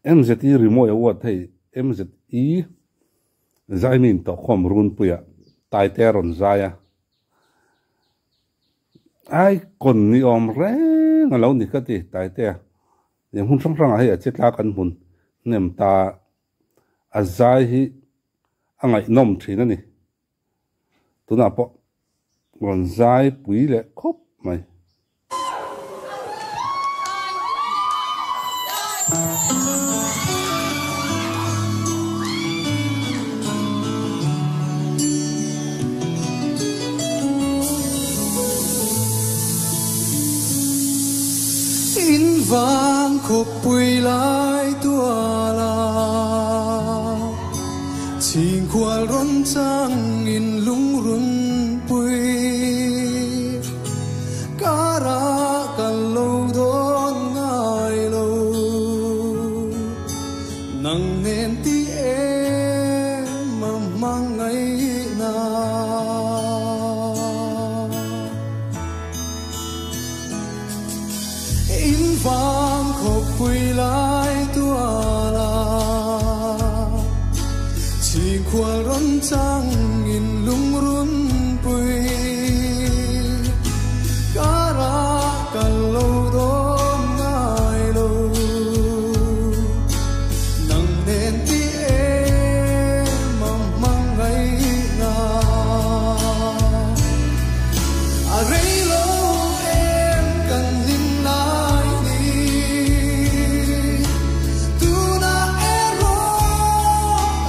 MZE remote award thei MZE zai min to khom run puya tai te ron zaya ai kon ni om re ngalo ni ka ti tai te nem hun sang sang a he chetla kan hun nem ta azai hi angai nom thina ni tuna po ron zai pui le khop mai in vang khop pui lai tua la ching khwal ron chang in lung run pui kara kan lo don ngai lo nang nen ti em mang ngai na in vang khop pui lai tua la ching khwal ron chang in lung run pui kara kan lo don ngai lo nang nen ti em mang ngai na a rei lo em kan lim lai ni tu na ero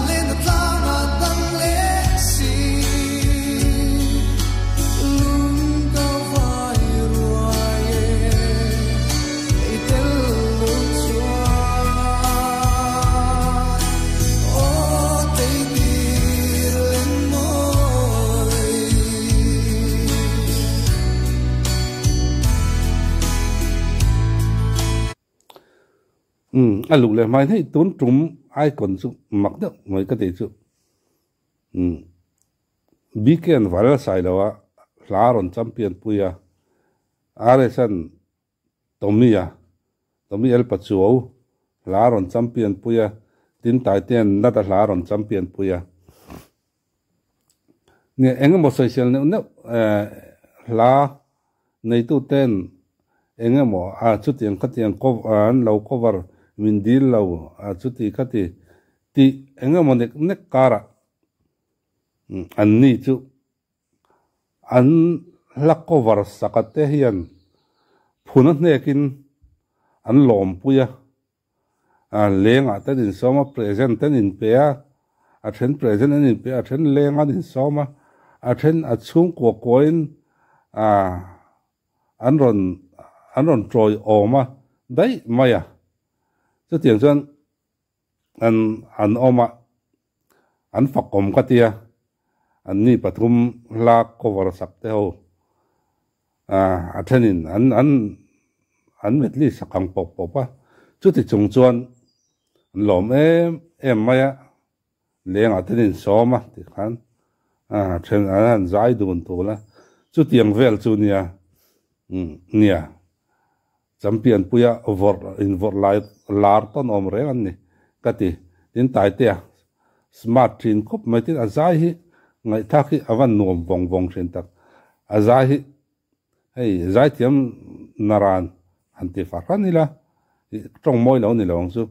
lên ta na dang le si lung ka vai ruai e tel lo chua o te ti len moi lục lệ mai thấy tốn trúng ai còn sự mặc được mấy cái đấy chứ weekend vào sai đâu á lá ron champion puya Aresan Tommy El Pachuo lá ron champion puya tin tai ten nát lá ron champion puya nè anh em social nè lá này tu ten anh em chút tiền cắt tiền cover lâu cover min deal lâu chút tiền cắt ti anh em nè cara anh ni chú anh lắc cover sakate hiền phun nè kin anh lom puya leng à tên in soma present tên in pe then present tên in pe then leng in soma then chung của coin anh ron trôi oma đấy mày chứ tiền chân anh oma anh phật om cái tia anh ni pathum la cover sắc theo then in anh met li sakang pop chút thì chung chuan lom em mày leng à tên in soma thì khán then anh giải đồn tu la chút tiền vel chu nia champion puya vor lai lar ton om re an ni kati tin tai te smart thin khop mai tin azai hi ngai thak hi avan nom vong thin tak azai hi hei zai tiam naran anti faranila trong moi lo ni long su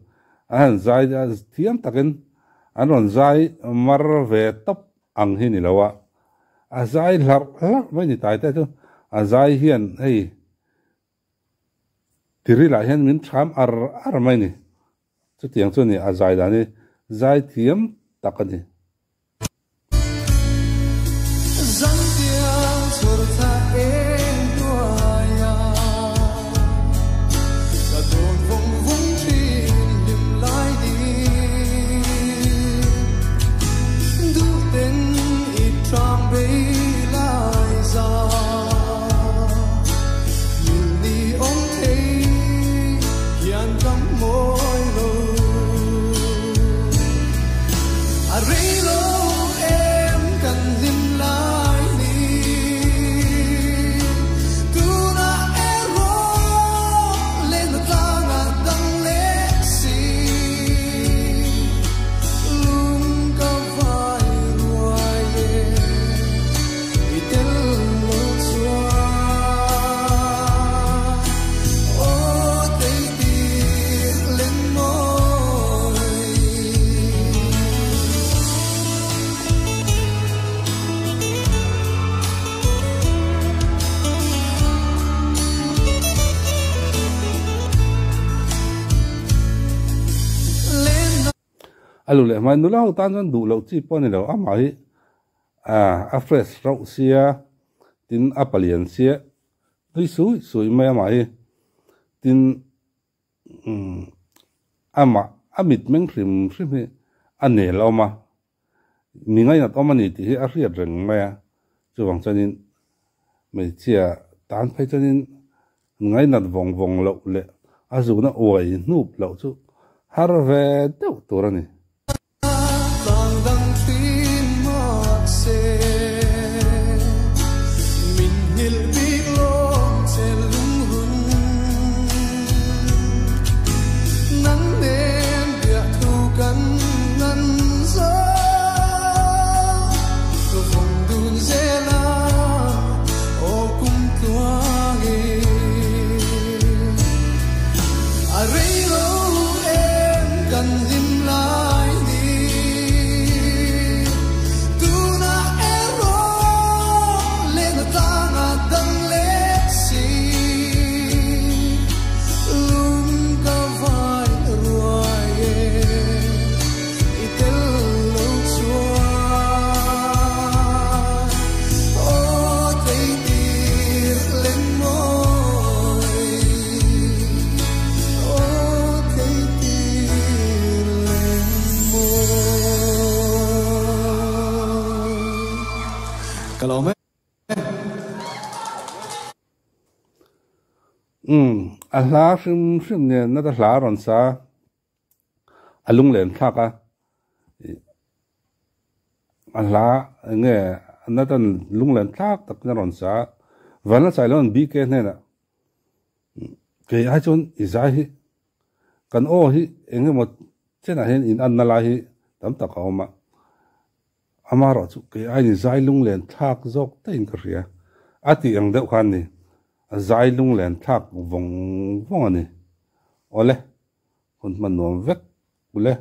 an zai tiam takin anon zai mar ve top ang hi ni lawa azai lar mai ni tai te tu azai hian hei tiri la hian min tham ar mai ni chu tiang chu ni azai da ni zai thiam takani zang tiang chur tha em duaya ka don vong vong thin lim lai di du ten i tram be lai za min ni ong thei hian kam moi lo a re alu le mai nu lau tan jon du lo chi pon ni lo ama hi a fresh ro sia tin apalian sia tui sui mai ama hi tin ama amit meng hrim hi ane lo ma mi ngai na to mani ti hi a riat reng mai a chuwang chanin mei chia tan phai chanin ngai nat vong lo le azuna oi nup lo chu har ve deuh tur ani tlang dang tin ma se min hil bi lo chel lung hun nan den bia thu kan nan zo to phong dun zela o kum tua ge a rei lo em kan him lai ni tu na ero le na ta na dang le si lum ka vai ruai e itel lo chua o tei tir len moi o tei tir len moi kalau me a hla hrim ne na ta hla ron sa alung len thaka a hla nge na tan lung len thak tak na ron sa van sai lon bi ke ne na ke ai chon izai hi kan o hi enge mo chena hen in an na la hi tam tak a ma amaro chu ke ai ni zai lung len thak zok te in ka ria ati ang deuh khan ni a zai lung len thak vong ani ole hun man nom vek ule